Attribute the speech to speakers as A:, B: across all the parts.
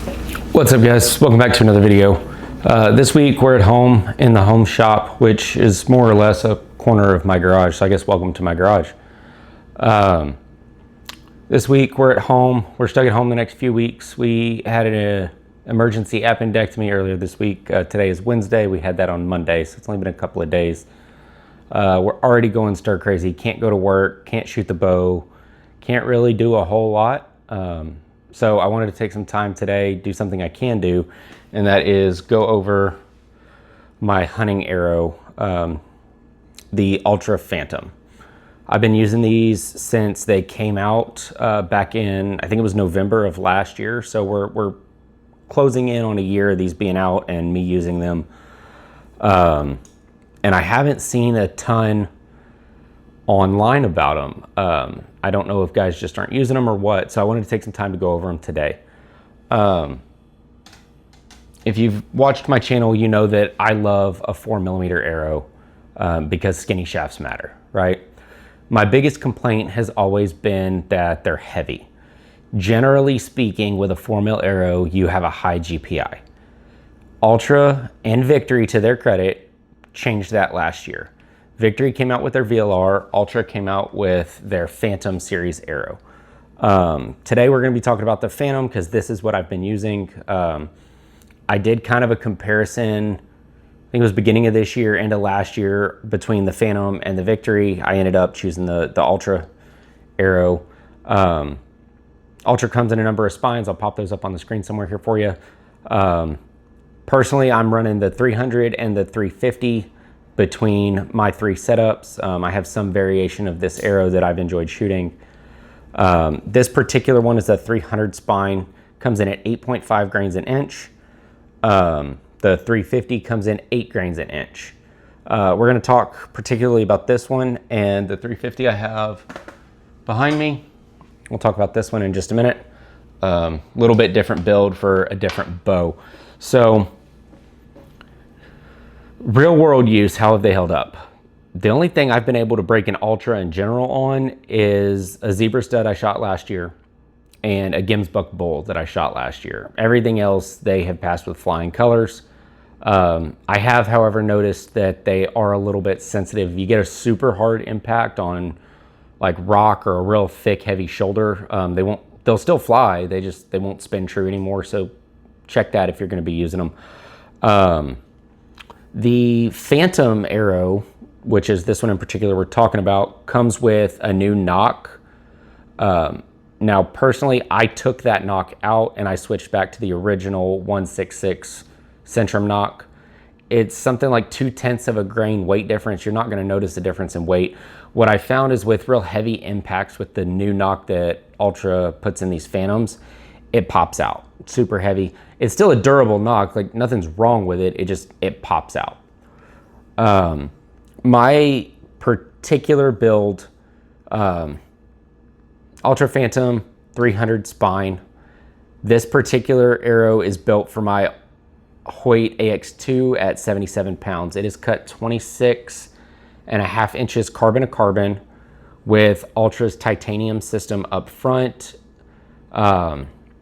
A: What's up, guys? Welcome back to another video. This week we're at home in the home shop, which is more or less a corner of my garage, so I guess welcome to my garage. This week we're at home. We're stuck at home the next few weeks. We had an emergency appendectomy earlier this week. Today is Wednesday. We had that on Monday, so it's only been a couple of days. We're already going stir crazy. Can't go to work, can't shoot the bow, can't really do a whole lot. So I wanted to take some time today, do something I can do, and that is go over my hunting arrow, the Altra Phantom. I've been using these since they came out back in, I think it was November of last year. So we're closing in on a year of these being out and me using them. And I haven't seen a ton online about them. I don't know if guys just aren't using them or what, so I wanted to take some time to go over them today. If you've watched my channel, you know that I love a 4mm arrow because skinny shafts matter, right? My biggest complaint has always been that they're heavy. Generally speaking, with a 4mm arrow, you have a high GPI. Altra and Victory, to their credit, changed that last year. Victory came out with their VLR, Altra came out with their Phantom series arrow. Today we're going to be talking about the Phantom because this is what I've been using. I did kind of a comparison, I think it was beginning of this year, end of last year, between the Phantom and the Victory. I ended up choosing the Altra arrow. Altra comes in a number of spines. I'll pop those up on the screen somewhere here for you. Personally, I'm running the 300 and the 350 between my three setups. I have some variation of this arrow that I've enjoyed shooting. This particular one is a 300 spine, comes in at 8.5 grains an inch. The 350 comes in 8 grains an inch. We're going to talk particularly about this one and the 350 I have behind me. We'll talk about this one in just a minute. Little bit different build for a different bow. So real world use, how have they held up? The only thing I've been able to break an Altra in general on is a zebra stud I shot last year and a Gemsbuck bull that I shot last year. Everything else they have passed with flying colors. I have, however, noticed that they are a little bit sensitive. If you get a super hard impact on like rock or a real thick, heavy shoulder, they'll still fly. They won't spin true anymore. So check that if you're going to be using them. The Phantom arrow, which is this one in particular we're talking about, comes with a new knock. Now, personally, I took that knock out and I switched back to the original 166 Centrum knock. It's something like 0.2 of a grain weight difference. You're not going to notice a difference in weight. What I found is with real heavy impacts with the new knock that Altra puts in these Phantoms, it pops out. It's super heavy. It's still a durable knock, like nothing's wrong with it. It pops out. My particular build, Altra Phantom 300 spine. This particular arrow is built for my Hoyt AX2 at 77 pounds. It is cut 26.5 inches carbon to carbon with Altra's titanium system up front,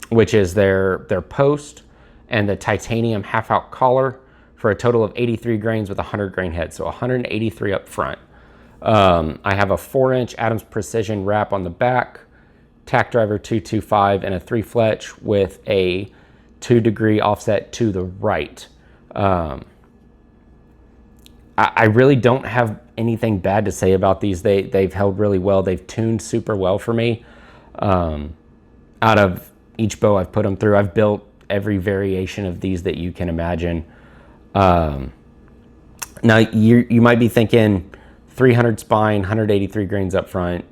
A: which is their post, and the titanium half-out collar for a total of 83 grains with a 100 grain head, so 183 up front. I have a 4-inch Adams Precision wrap on the back, tack driver 225, and a 3 fletch with a 2-degree offset to the right. I really don't have anything bad to say about these. They've held really well. They've tuned super well for me. Out of each bow I've put them through, I've built every variation of these that you can imagine. Now you might be thinking 300 spine, 183 grains up front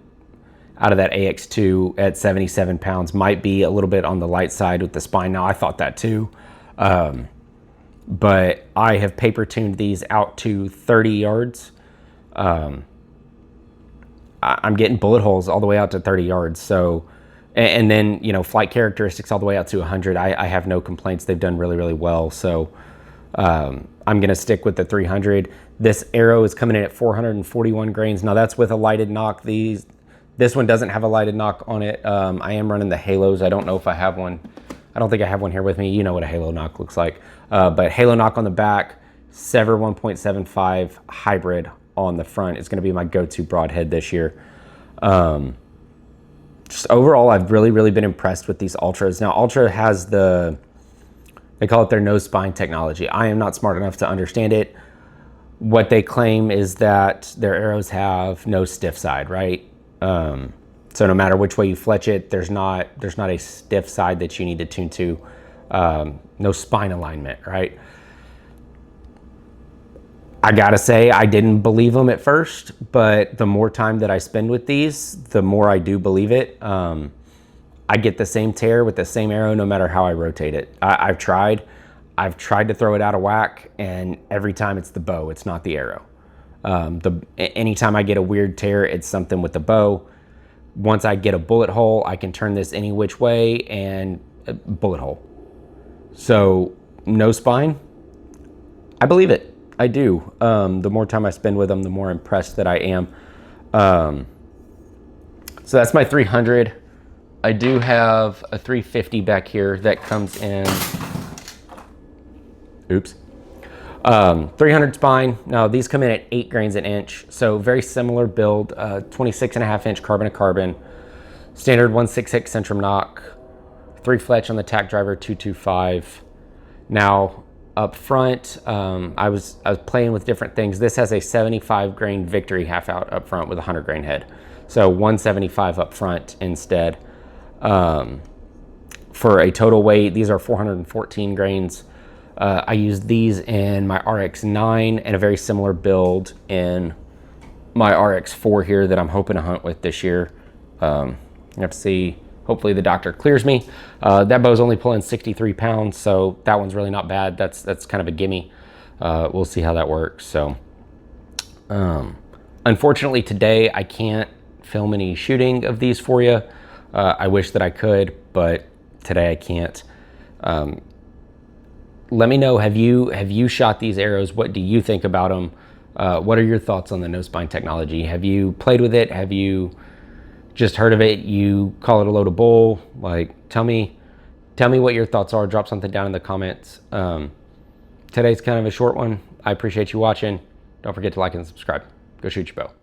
A: out of that AX2 at 77 pounds might be a little bit on the light side with the spine. Now I thought that too, but I have paper tuned these out to 30 yards. I'm getting bullet holes all the way out to 30 yards. So, and then, you know, flight characteristics all the way out to 100. I have no complaints. They've done really, really well. So I'm going to stick with the 300. This arrow is coming in at 441 grains. Now that's with a lighted knock. This one doesn't have a lighted knock on it. I am running the halos. I don't know if I have one. I I don't think I have one here with me. You know what a halo knock looks like. But halo knock on the back, Sever 1.75 hybrid on the front is going to be my go-to broadhead this year. Just overall, I've really been impressed with these Altras. Now, Altra has they call it their nose spine technology. I am not smart enough to understand it. What they claim is that their arrows have no stiff side, right? So no matter which way you fletch it, there's not a stiff side that you need to tune to. No spine alignment, right? I gotta say, I didn't believe them at first, but the more time that I spend with these, the more I do believe it. I get the same tear with the same arrow no matter how I rotate it. I've tried to throw it out of whack, and every time it's the bow, it's not the arrow. Anytime I get a weird tear, it's something with the bow. Once I get a bullet hole, I can turn this any which way and bullet hole. So no spine, I believe it. I do. The more time I spend with them, the more impressed that I am. So that's my 300. I do have a 350 back here that comes in, 300 spine. Now these come in at 8 grains an inch. So very similar build, 26.5 inch carbon to carbon, standard 166 Centrum knock, 3 fletch on the tack driver, 225. Now, up front, I was playing with different things. This has a 75 grain Victory half out up front with a 100 grain head. So 175 up front instead. For a total weight, these are 414 grains. I used these in my RX-9 and a very similar build in my RX-4 here that I'm hoping to hunt with this year. You have to see. Hopefully the doctor clears me. That bow's only pulling 63 pounds, so that one's really not bad. That's kind of a gimme. We'll see how that works. So, unfortunately today I can't film any shooting of these for you. I wish that I could, but today I can't. Let me know, have you shot these arrows? What do you think about them? What are your thoughts on the no spine technology? Have you played with it? Have you just heard of it? You call it a load of bull? Like, tell me what your thoughts are. Drop something down in the comments. Today's kind of a short one. I appreciate you watching. Don't forget to like and subscribe. Go shoot your bow.